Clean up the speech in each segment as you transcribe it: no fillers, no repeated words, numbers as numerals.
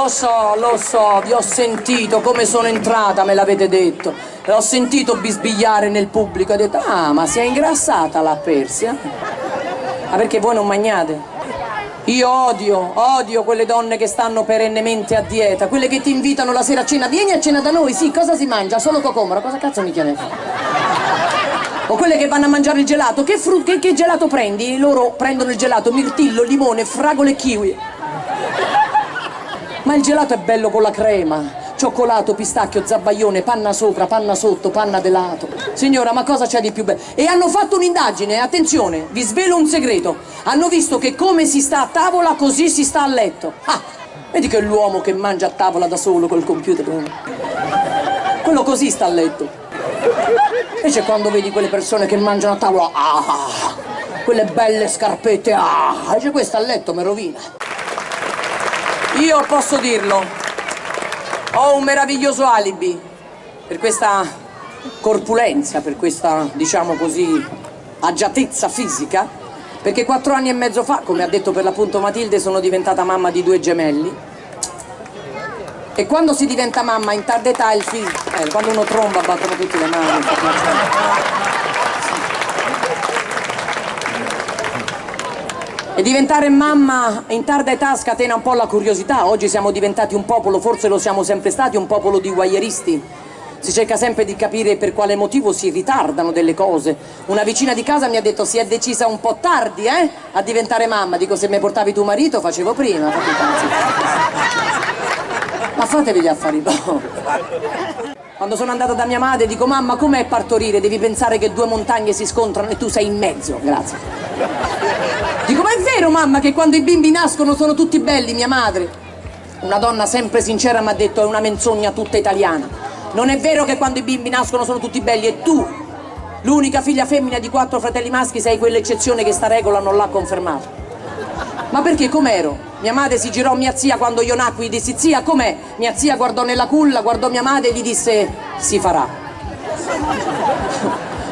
Lo so, vi ho sentito, come sono entrata, me l'avete detto. L'ho sentito bisbigliare nel pubblico, ho detto, ah, ma si è ingrassata la Persia? Ma perché voi non mangiate? Io odio quelle donne che stanno perennemente a dieta, quelle che ti invitano la sera a cena, vieni a cena da noi, sì, cosa si mangia? Solo cocomero, cosa cazzo mi chiede? O quelle che vanno a mangiare il gelato, che gelato prendi? Loro prendono il gelato, mirtillo, limone, fragole e kiwi. Ma il gelato è bello con la crema, cioccolato, pistacchio, zabaione, panna sopra, panna sotto, panna de lato. Signora, ma cosa c'è di più bello? E hanno fatto un'indagine, attenzione, vi svelo un segreto. Hanno visto che come si sta a tavola, così si sta a letto. Ah, vedi che è l'uomo che mangia a tavola da solo col computer. Quello così sta a letto. Invece quando vedi quelle persone che mangiano a tavola, quelle belle scarpette, invece questo a letto mi rovina. Io posso dirlo, ho un meraviglioso alibi per questa corpulenza, per questa, diciamo così, agiatezza fisica, perché 4 anni e mezzo fa, come ha detto per l'appunto Matilde, sono diventata mamma di 2 gemelli. E quando si diventa mamma in tarda età il figlio, quando uno tromba battono tutte le mani. E diventare mamma in tarda età scatena un po' la curiosità. Oggi siamo diventati un popolo, forse lo siamo sempre stati, un popolo di voyeuristi. Si cerca sempre di capire per quale motivo si ritardano delle cose. Una vicina di casa mi ha detto si è decisa un po' tardi, a diventare mamma. Dico, se mi portavi tuo marito facevo prima. Ma fatevi gli affari dopo. Quando sono andata da mia madre dico, mamma, com'è partorire? Devi pensare che 2 montagne si scontrano e tu sei in mezzo. Grazie. Dico, ma è vero, mamma, che quando i bimbi nascono sono tutti belli? Mia madre, una donna sempre sincera, mi ha detto, è una menzogna tutta italiana. Non è vero che quando i bimbi nascono sono tutti belli, e tu, l'unica figlia femmina di 4 fratelli maschi, sei quell'eccezione che sta regola non l'ha confermato. Ma perché, com'ero? Mia madre si girò mia zia quando io nacqui, gli dissi, zia, com'è? Mia zia guardò nella culla, guardò mia madre e gli disse, si farà.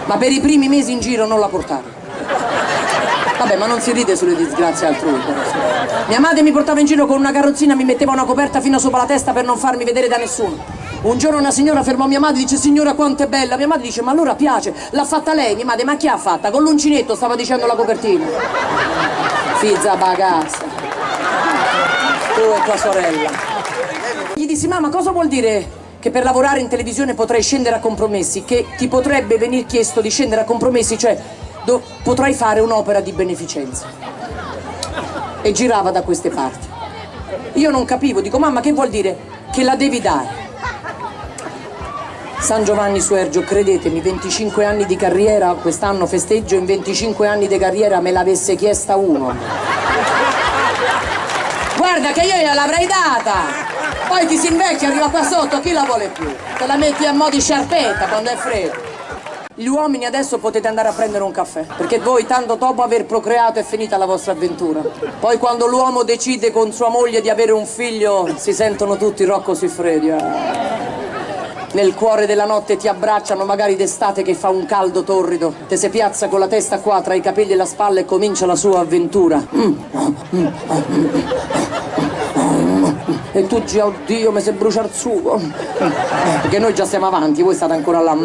Ma per i primi mesi in giro non la portare. Vabbè, ma non si ride sulle disgrazie altrui. Mia madre mi portava in giro con una carrozzina, mi metteva una coperta fino sopra la testa per non farmi vedere da nessuno. Un giorno una signora fermò mia madre e dice, signora, quanto è bella. Mia madre dice, ma allora piace. L'ha fatta lei? Mia madre, ma chi ha fatta? Con l'uncinetto, stava dicendo la copertina. Fizza bagassa. Tu e tua sorella. Gli dissi, mamma, cosa vuol dire che per lavorare in televisione potrei scendere a compromessi? Che ti potrebbe venir chiesto di scendere a compromessi, cioè potrai fare un'opera di beneficenza. E girava da queste parti. Io non capivo, dico, mamma, che vuol dire? Che la devi dare. San Giovanni Suergio, credetemi, 25 anni di carriera, quest'anno festeggio, in 25 anni di carriera me l'avesse chiesta uno. Guarda che io gliel'avrei data, poi ti si invecchia, arriva qua sotto, chi la vuole più? Te la metti a mo' di sciarpetta quando è freddo. Gli uomini adesso potete andare a prendere un caffè, perché voi tanto dopo aver procreato è finita la vostra avventura. Poi quando l'uomo decide con sua moglie di avere un figlio si sentono tutti Rocco Siffredi. Nel cuore della notte ti abbracciano, magari d'estate che fa un caldo torrido, te si piazza con la testa qua tra i capelli e la spalla e comincia la sua avventura. E tu già, oddio, mi si brucia il sugo. Perché noi già siamo avanti, voi state ancora là.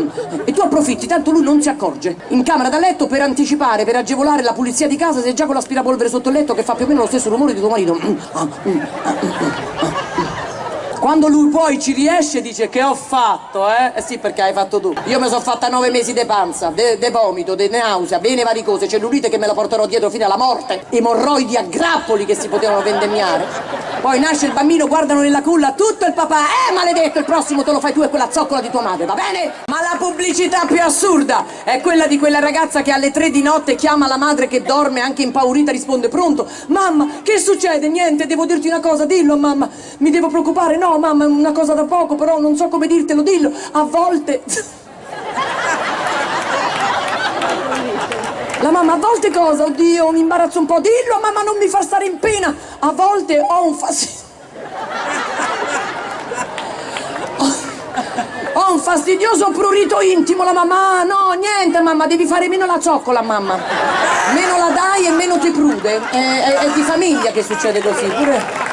E tu approfitti, tanto lui non si accorge. In camera da letto per anticipare, per agevolare la pulizia di casa, sei già con l'aspirapolvere sotto il letto che fa più o meno lo stesso rumore di tuo marito. Quando lui poi ci riesce dice, che ho fatto, eh? Eh sì, perché hai fatto tu. Io mi sono fatta 9 mesi di panza, de vomito, de nausea, vene varicose, cellulite che me la porterò dietro fino alla morte, emorroidi a grappoli che si potevano vendemmiare. Poi nasce il bambino, guardano nella culla, tutto il papà, maledetto, il prossimo te lo fai tu e quella zoccola di tua madre, va bene? Ma la pubblicità più assurda è quella di quella ragazza che alle 3 di notte chiama la madre che dorme, anche impaurita, risponde, pronto? Mamma, che succede? Niente, devo dirti una cosa, dillo mamma, mi devo preoccupare? No mamma, è una cosa da poco, però non so come dirtelo, dillo. A volte... La mamma, a volte cosa? Oddio, mi imbarazzo un po', dillo mamma, non mi fa stare in pena. A volte ho un Ho un fastidioso prurito intimo, la mamma, no, niente mamma, devi fare meno la zoccola mamma. Meno la dai e meno ti prude. È di famiglia che succede così, pure...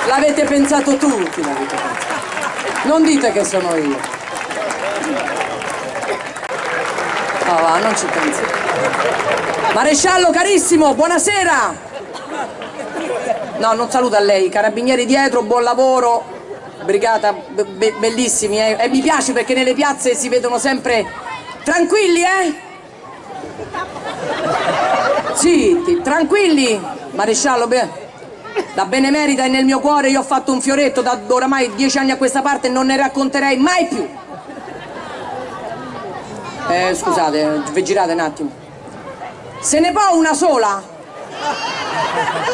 L'avete pensato tutti, l'avete pensato. Non dite che sono io. Oh, va, non ci penso. Maresciallo carissimo, buonasera. No, non saluta lei, carabinieri dietro, buon lavoro, brigata, bellissimi, e mi piace perché nelle piazze si vedono sempre tranquilli, Zitti, tranquilli, maresciallo, la benemerita è nel mio cuore, io ho fatto un fioretto da oramai 10 anni a questa parte e non ne racconterei mai più. Scusate, vi girate un attimo. Se ne può una sola?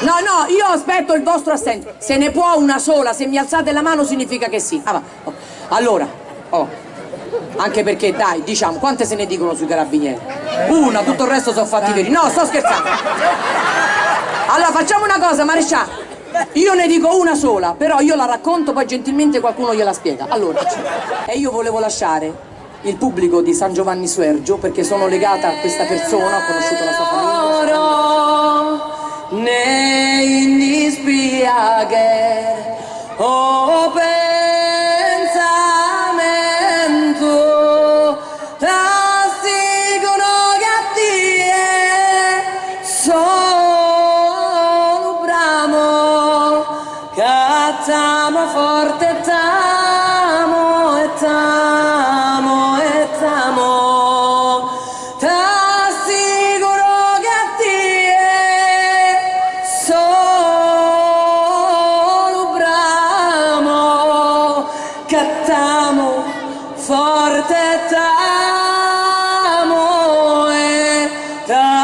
No, io aspetto il vostro assenso. Se ne può una sola, se mi alzate la mano significa che sì. Allora, anche perché, dai, diciamo, quante se ne dicono sui carabinieri? Una, tutto il resto sono fatti veri. No, sto scherzando. Allora, facciamo una cosa, maresciallo. Io ne dico una sola, però io la racconto, poi gentilmente qualcuno gliela spiega. Allora, e io volevo lasciare il pubblico di San Giovanni Suergio perché sono legata a questa persona, ho conosciuto la sua famiglia. Nei dispiacer o pensamento dicono cattive sono bramo cazziamo forte tamo e tamo e tamo cattiamo forte tamo e tamo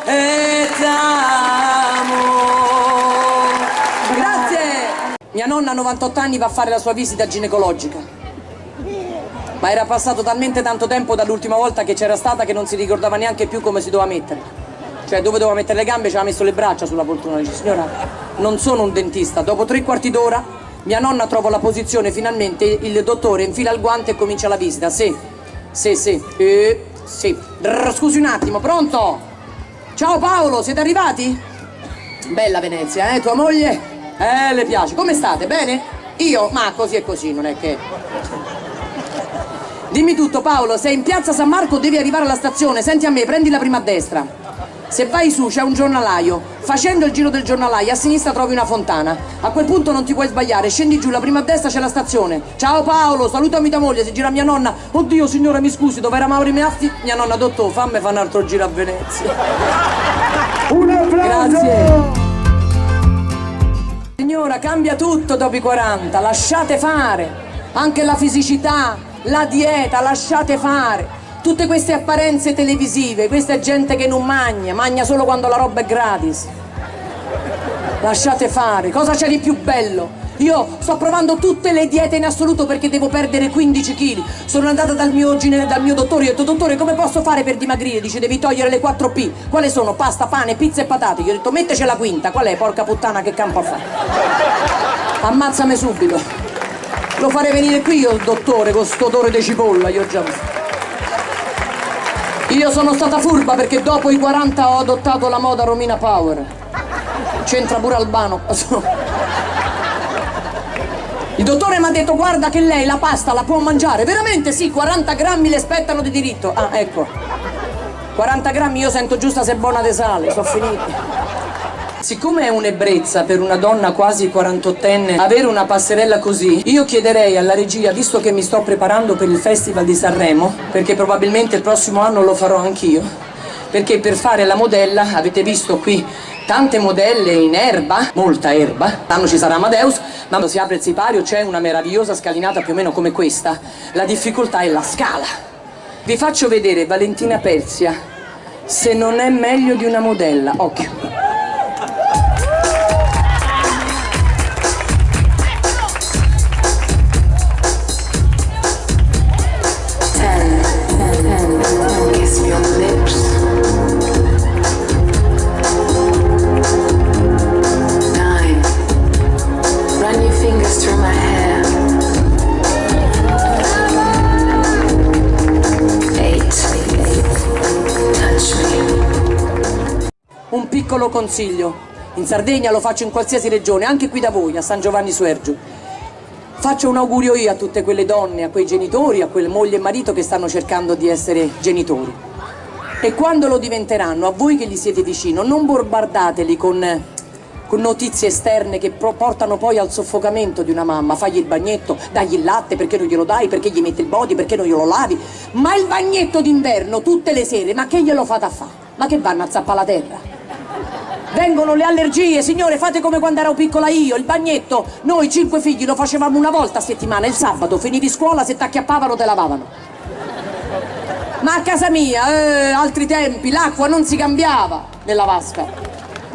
e tamo. Grazie. Mia nonna a 98 anni va a fare la sua visita ginecologica, ma era passato talmente tanto tempo dall'ultima volta che c'era stata che non si ricordava neanche più come si doveva mettere, cioè dove doveva mettere le gambe, ci aveva messo le braccia sulla poltrona. Dice: signora, non sono un dentista. Dopo 3/4 d'ora mia nonna trova la posizione, finalmente il dottore infila il guante e comincia la visita. Sì. Scusi un attimo, pronto? Ciao Paolo, siete arrivati? Bella Venezia, tua moglie? Le piace. Come state? Bene? Io? Ma così e così, non è che... Dimmi tutto Paolo, sei in piazza San Marco, devi arrivare alla stazione. Senti a me, prendi la prima a destra. Se vai su c'è un giornalaio, facendo il giro del giornalaio a sinistra trovi una fontana, a quel punto non ti puoi sbagliare, scendi giù, la prima a destra c'è la stazione. Ciao Paolo, salutami tua moglie, si gira mia nonna. Oddio signora mi scusi, dove era Mauri Measti? Mia nonna: dottore, fammi fare un altro giro a Venezia. Un applauso! Grazie. Signora, cambia tutto dopo i 40, lasciate fare, anche la fisicità, la dieta, lasciate fare. Tutte queste apparenze televisive, questa è gente che non magna solo quando la roba è gratis. Lasciate fare, cosa c'è di più bello? Io sto provando tutte le diete in assoluto perché devo perdere 15 kg. Sono andata dal mio dottore, io ho detto: dottore, come posso fare per dimagrire? Dice: devi togliere le 4 P. Quali sono? Pasta, pane, pizza e patate. Gli ho detto: metteci la quinta. Qual è? Porca puttana, che campo a fare? Ammazzami subito. Lo farei venire qui io il dottore con sto odore di cipolla, io già visto. Io sono stata furba perché dopo i 40 ho adottato la moda Romina Power. C'entra pure Albano. Il dottore mi ha detto: guarda che lei la pasta la può mangiare. Veramente sì, 40 grammi le spettano di diritto. Ah, ecco. 40 grammi io sento giusta se è buona de sale, sono finiti. Siccome è un'ebbrezza per una donna quasi 48enne avere una passerella così, io chiederei alla regia, visto che mi sto preparando per il Festival di Sanremo, perché probabilmente il prossimo anno lo farò anch'io, perché per fare la modella, avete visto qui tante modelle in erba, molta erba, quest'anno ci sarà Amadeus, ma quando si apre il sipario c'è una meravigliosa scalinata più o meno come questa. La difficoltà è la scala. Vi faccio vedere Valentina Pelzia, se non è meglio di una modella. Occhio. Un piccolo consiglio: in Sardegna, lo faccio in qualsiasi regione, anche qui da voi, a San Giovanni Suergiu. Faccio un augurio io a tutte quelle donne, a quei genitori, a quelle mogli e marito che stanno cercando di essere genitori. E quando lo diventeranno, a voi che gli siete vicino, non bombardateli con notizie esterne che portano poi al soffocamento di una mamma. Fagli il bagnetto, dagli il latte, perché non glielo dai, perché gli metti il body, perché non glielo lavi. Ma il bagnetto d'inverno tutte le sere, ma che glielo fate a fa'? Ma che vanno a zappare la terra? Vengono le allergie, signore, fate come quando ero piccola io, il bagnetto, noi 5 figli lo facevamo una volta a settimana, il sabato, finivi scuola, se t'acchiappavano te lavavano. Ma a casa mia, altri tempi, l'acqua non si cambiava nella vasca.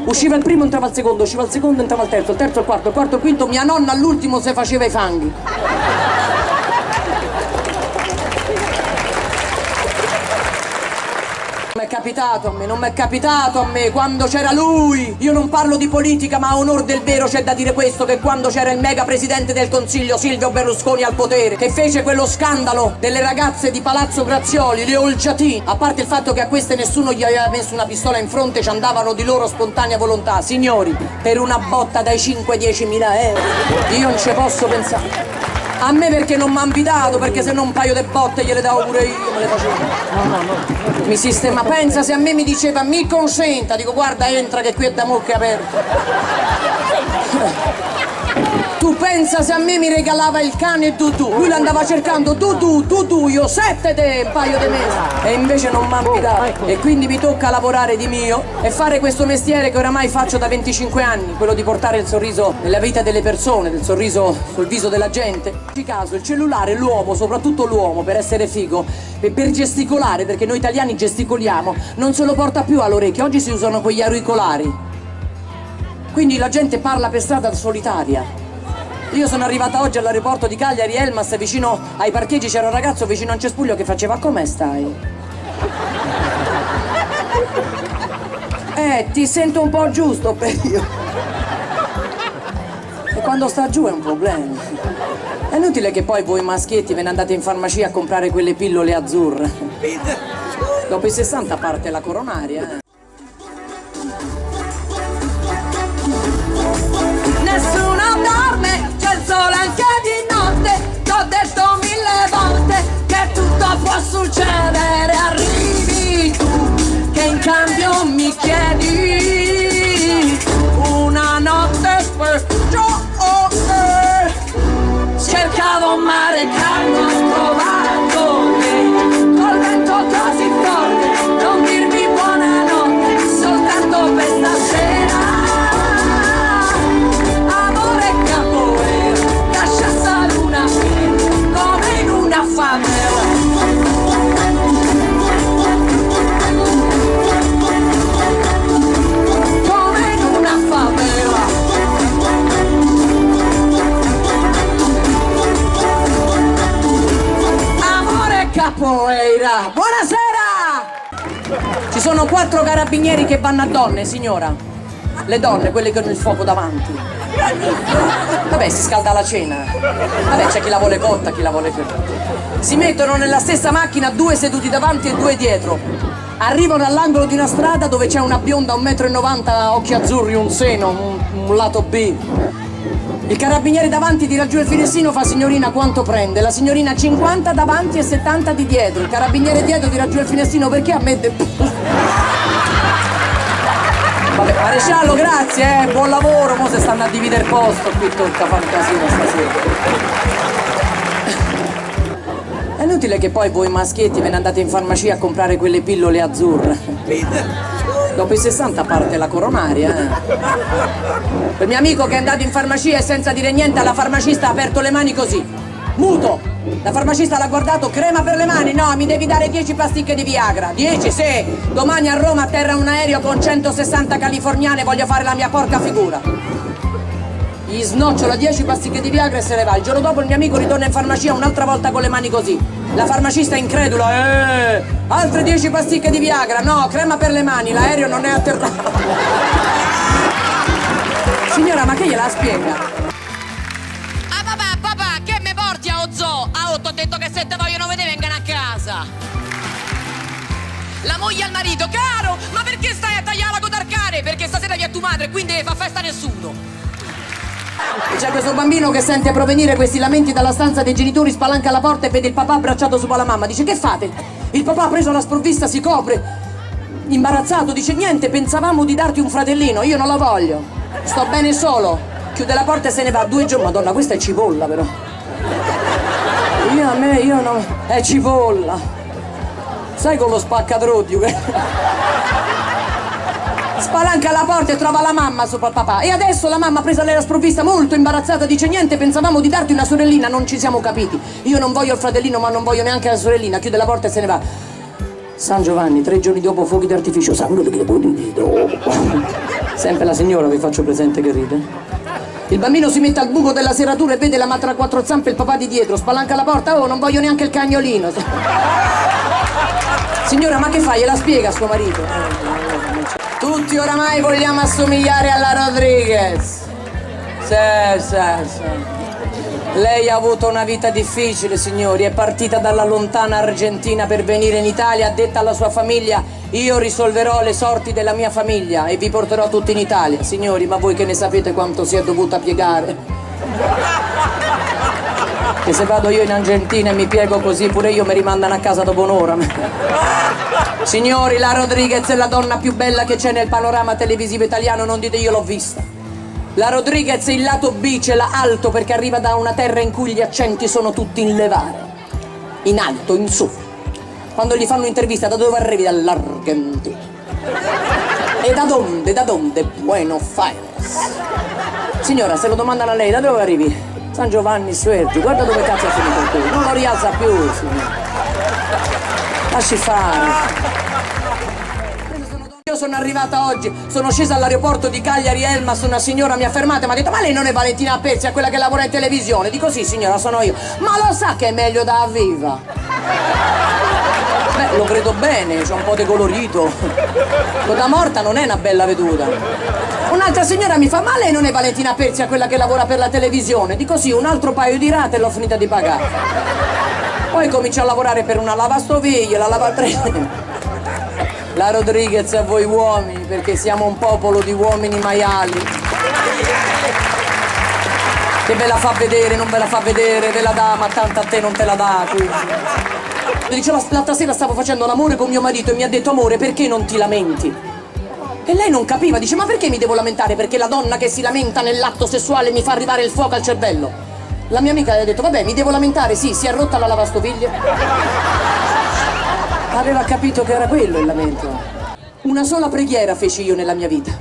Usciva il primo, entrava il secondo, usciva il secondo, entrava il terzo il quarto, il quinto, mia nonna all'ultimo se faceva i fanghi. Non mi è capitato a me quando c'era lui. Io non parlo di politica, ma a onor del vero c'è da dire questo, che quando c'era il mega presidente del consiglio Silvio Berlusconi al potere, che fece quello scandalo delle ragazze di Palazzo Grazioli, le olciatine, a parte il fatto che a queste nessuno gli aveva messo una pistola in fronte, ci andavano di loro spontanea volontà, signori, per una botta dai 5-10 mila euro, io non ci posso pensare. A me perché non mi han invitato, perché se no un paio di botte gliele davo pure io, me le facevo. No. Mi sistema, pensa se a me mi diceva mi consenta, dico guarda entra che qui è da mocche aperto. Tu pensa se a me mi regalava il cane Dudu, lui l'andava cercando Dudu, io 7 un paio di mesi e invece non mi ha invitato. E quindi mi tocca lavorare di mio e fare questo mestiere che oramai faccio da 25 anni, quello di portare il sorriso nella vita delle persone, il sorriso sul viso della gente. In questo caso il cellulare, l'uomo, soprattutto l'uomo, per essere figo e per gesticolare, perché noi italiani gesticoliamo, non se lo porta più all'orecchio, oggi si usano quegli auricolari. Quindi la gente parla per strada solitaria. Io sono arrivata oggi all'aeroporto di Cagliari, Elmas, vicino ai parcheggi c'era un ragazzo vicino a un cespuglio che faceva come stai? Ti sento un po' giusto per io. E quando sta giù è un problema. È inutile che poi voi maschietti ve ne andate in farmacia a comprare quelle pillole azzurre. Dopo i 60 parte la coronaria, Nessuno dorme, c'è il sole anche di notte. T'ho detto 1000 volte che tutto può succedere. Arrivi tu che in cambio mi chiedi una notte per giocare. Cercavo un mare calmo, ho trovato te. Col vento così forte, non dirmi buonanotte, soltanto per stasera. Capoeira. Buonasera! Ci sono 4 carabinieri che vanno a donne, signora. Le donne, quelle che hanno il fuoco davanti. Vabbè, si scalda la cena. Vabbè, c'è chi la vuole cotta, chi la vuole fritta. Si mettono nella stessa macchina 2 seduti davanti e 2 dietro. Arrivano all'angolo di una strada dove c'è una bionda 1,90 m, occhi azzurri, un seno, un lato B. Il carabiniere davanti tira giù il finestrino, fa signorina quanto prende? La signorina 50 davanti e 70 di dietro. Il carabiniere dietro tira giù il finestrino perché a me... Vabbè, maresciallo, grazie, buon lavoro, mo se stanno a dividere il posto, qui tocca fare un casino stasera. È inutile che poi voi maschietti ve ne andate in farmacia a comprare quelle pillole azzurre. Dopo i 60 parte la coronaria, Quel mio amico che è andato in farmacia e senza dire niente alla farmacista ha aperto le mani così, muto. La farmacista l'ha guardato, crema per le mani, no, mi devi dare 10 pasticche di Viagra. 10, sì, domani a Roma atterra un aereo con 160 californiane, voglio fare la mia porca figura. Gli snocciola 10 pasticche di Viagra e se ne va. Il giorno dopo il mio amico ritorna in farmacia un'altra volta con le mani così. La farmacista è incredula, altre 10 pasticche di Viagra, no, crema per le mani, l'aereo non è atterrato. Signora, ma che gliela spiega? Ah papà, che mi porti a Ozzo? Ah, t'ho detto che se te vogliono vedere vengano a casa. La moglie al marito, caro, ma perché stai a tagliare la coda al cane? Perché stasera vi a tu madre, quindi fa festa nessuno. E c'è questo bambino che sente provenire questi lamenti dalla stanza dei genitori, spalanca la porta e vede il papà abbracciato sopra la mamma. Dice: che fate? Il papà, preso alla sprovvista, si copre, imbarazzato, dice: niente, pensavamo di darti un fratellino, io non lo voglio, sto bene solo. Chiude la porta e se ne va. 2 giorni, madonna, questa è cipolla però. Io no, è cipolla. Sai con lo spaccatrodio che... Spalanca la porta e trova la mamma sopra il papà. E adesso la mamma, presa alla sprovvista, molto imbarazzata, dice: niente, pensavamo di darti una sorellina, non ci siamo capiti. Io non voglio il fratellino, ma non voglio neanche la sorellina. Chiude la porta e se ne va. San Giovanni, 3 giorni dopo, fuochi d'artificio. Sempre la signora, vi faccio presente che ride. Il bambino si mette al buco della serratura e vede la madre a 4 zampe e il papà di dietro. Spalanca la porta: oh, non voglio neanche il cagnolino. Signora, ma che fa? Gliela spiega a suo marito. Tutti oramai vogliamo assomigliare alla Rodriguez. Sì. Lei ha avuto una vita difficile, signori. È partita dalla lontana Argentina per venire in Italia. Ha detto alla sua famiglia: io risolverò le sorti della mia famiglia e vi porterò tutti in Italia. Signori, ma voi che ne sapete quanto si è dovuta piegare? Che se vado io in Argentina e mi piego così, pure io mi rimandano a casa dopo un'ora. Signori, la Rodriguez è la donna più bella che c'è nel panorama televisivo italiano, non dite io l'ho vista. La Rodriguez il lato B ce l'ha alto perché arriva da una terra in cui gli accenti sono tutti in levare. In alto, in su. Quando gli fanno un'intervista: da dove arrivi? Dall'Argentina. E da dove? Da dove? Buenos Aires. Signora, se lo domandano a lei: da dove arrivi? San Giovanni Suergi. Guarda dove cazzo è finito il culo. Non lo rialza più, signora. Lasci fare. Io sono arrivata oggi, sono scesa all'aeroporto di Cagliari Elmas, una signora mi ha fermata e mi ha detto: ma lei non è Valentina Pezzi, è quella che lavora in televisione? Dico: sì signora, sono io. Ma lo sa che è meglio da viva? Beh, lo credo bene, c'è un po' di colorito. Da morta non è una bella veduta. Un'altra signora mi fa: ma lei non è Valentina Pezzi, è quella che lavora per la televisione? Dico: sì, un altro paio di rate e l'ho finita di pagare. Poi comincia a lavorare per una lavastoviglie, la lavatrice. La Rodriguez a voi uomini, perché siamo un popolo di uomini maiali. Che ve la fa vedere, non ve la fa vedere, ve la dà, ma tanto a te non te la dà. Dicevo, l'altra sera stavo facendo l'amore con mio marito e mi ha detto: amore, perché non ti lamenti? E lei non capiva, dice: ma perché mi devo lamentare? Perché la donna che si lamenta nell'atto sessuale mi fa arrivare il fuoco al cervello. La mia amica le ha detto: vabbè, mi devo lamentare, sì, si è rotta la lavastoviglie. Aveva capito che era quello il lamento. Una sola preghiera feci io nella mia vita.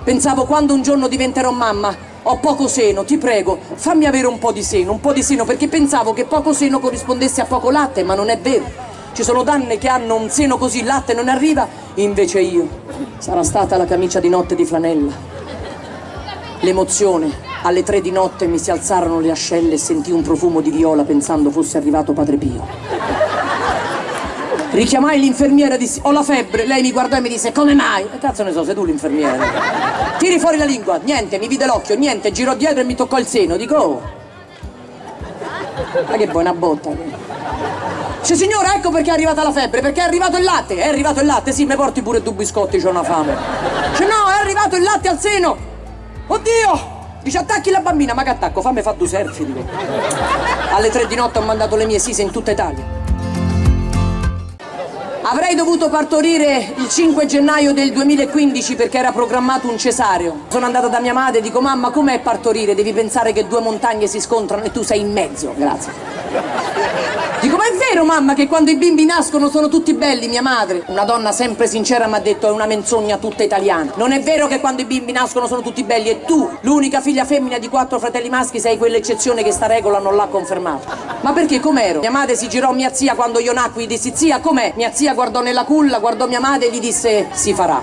Pensavo: quando un giorno diventerò mamma, ho poco seno, ti prego, fammi avere un po' di seno, perché pensavo che poco seno corrispondesse a poco latte, ma non è vero. Ci sono donne che hanno un seno così, il latte non arriva, invece io. Sarà stata la camicia di notte di flanella. L'emozione, alle 3 di notte mi si alzarono le ascelle e sentii un profumo di viola pensando fosse arrivato Padre Pio. Richiamai l'infermiera e dissi: ho la febbre. Lei mi guardò e mi disse: come mai? E cazzo ne so, sei tu l'infermiera. Tiri fuori la lingua. Niente, mi vide l'occhio, niente, girò dietro e mi toccò il seno. Dico: oh, ma che buona botta. Dice: signora, ecco perché è arrivata la febbre, perché è arrivato il latte. È arrivato il latte? Sì, mi porti pure 2 biscotti, c'ho una fame. Dice: no, è arrivato il latte al seno. Oddio! Dice: attacchi la bambina. Ma che attacco? Fammi fa 2 selfie, dico. Alle 3 di notte ho mandato le mie sise in tutta Italia. Avrei dovuto partorire il 5 gennaio del 2015 perché era programmato un cesareo. Sono andata da mia madre e dico: mamma, com'è partorire? Devi pensare che 2 montagne si scontrano e tu sei in mezzo. Grazie. Dico: ma è vero, mamma, che quando i bimbi nascono sono tutti belli? Mia madre, una donna sempre sincera, mi ha detto: è una menzogna tutta italiana. Non è vero che quando i bimbi nascono sono tutti belli, e tu, l'unica figlia femmina di 4 fratelli maschi, sei quell'eccezione che sta regola non l'ha confermato. Ma perché, com'ero? Mia madre si girò a mia zia quando io nacqui, gli dissi: zia, com'è? Mia zia guardò nella culla, guardò mia madre e gli disse: si farà.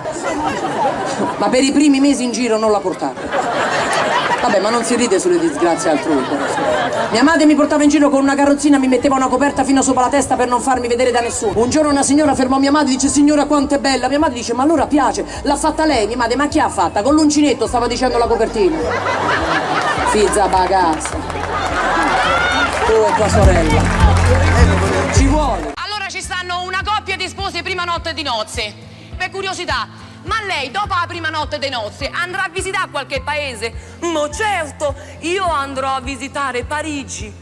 Ma per i primi mesi in giro non la portava. Vabbè, ma non si ride sulle disgrazie altrui. Mia madre mi portava in giro con una carrozzina, mi metteva una coperta fino sopra la testa per non farmi vedere da nessuno. Un giorno una signora fermò mia madre e dice: signora, quanto è bella. Mia madre dice: ma allora piace. L'ha fatta lei? Mia madre: ma chi ha fatta? Con l'uncinetto, stava dicendo la copertina. Fizza bagazza. Tu e tua sorella. Ci vuole. Allora ci stanno una coppia di sposi prima notte di nozze. Per curiosità, Ma lei, dopo la prima notte dei nozze, andrà a visitare qualche paese? Ma certo, io andrò a visitare Parigi.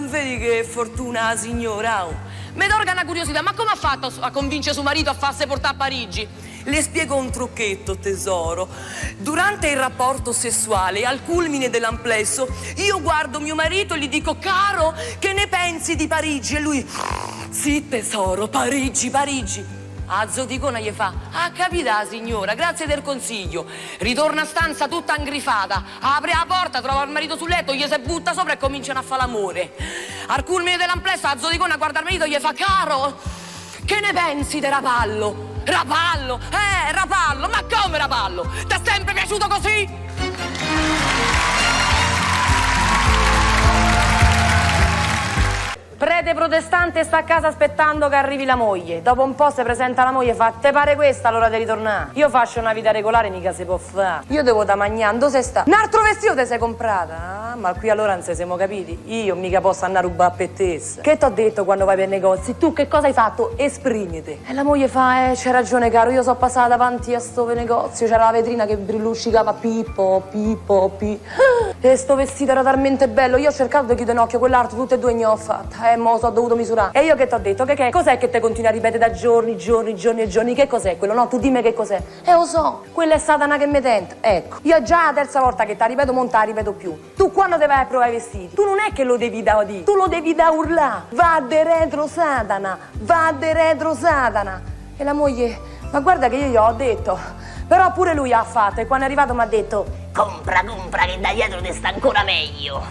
Vedi che fortuna la signora. Mi torga una curiosità, ma come ha fatto a convincere suo marito a farsi portare a Parigi? Le spiego un trucchetto, tesoro. Durante il rapporto sessuale, al culmine dell'amplesso, io guardo mio marito e gli dico: caro, che ne pensi di Parigi? E lui: sì, tesoro, Parigi, Parigi. A Zoticona gli fa: ah, capita signora, grazie del consiglio. Ritorna a stanza tutta ingrifata, apre la porta, trova il marito sul letto, gli si butta sopra e cominciano a fare l'amore. Al culmine dell'amplesso, a Zoticona guarda il marito e gli fa: caro, che ne pensi di Rapallo? Rapallo? Rapallo, ma come Rapallo? Ti è sempre piaciuto così? Prete protestante sta a casa aspettando che arrivi la moglie. Dopo un po' si presenta la moglie e fa: te pare questa all'ora di ritornare? Io faccio una vita regolare, mica si può fare. Io devo da mangiare, dove sei sta? Un altro vestito te sei comprata? Ah, ma qui allora non se siamo capiti. Io mica posso andare a rubare per te. Che t'ho detto quando vai per negozi? Tu che cosa hai fatto? Esprimiti. E la moglie fa: c'hai ragione caro, io sono passata davanti a sto negozio, c'era la vetrina che brilluccicava Pippo. E sto vestito era talmente bello, io ho cercato di chiudere un occhio, quell'altro tutte e due ne ho fatta. Mo so dovuto misurare. E io che t'ho detto? Che cos'è che te continui a ripetere da giorni? Che cos'è quello? No, tu dimmi che cos'è. Lo so, quella è Satana che mi tenta. Ecco, io già la terza volta che ti ripeto, non te la ripeto più. Tu quando te vai a provare i vestiti, tu non è che lo devi da dire, tu lo devi da urlare. Va de retro Satana, va de retro Satana. E la moglie: ma guarda che io gli ho detto. Però pure lui ha fatto, e quando è arrivato mi ha detto: compra, che da dietro ti sta ancora meglio.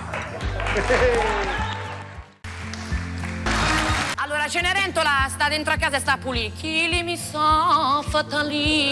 Allora Cenerentola sta dentro a casa e sta a pulire. Chi li mi sa fatali.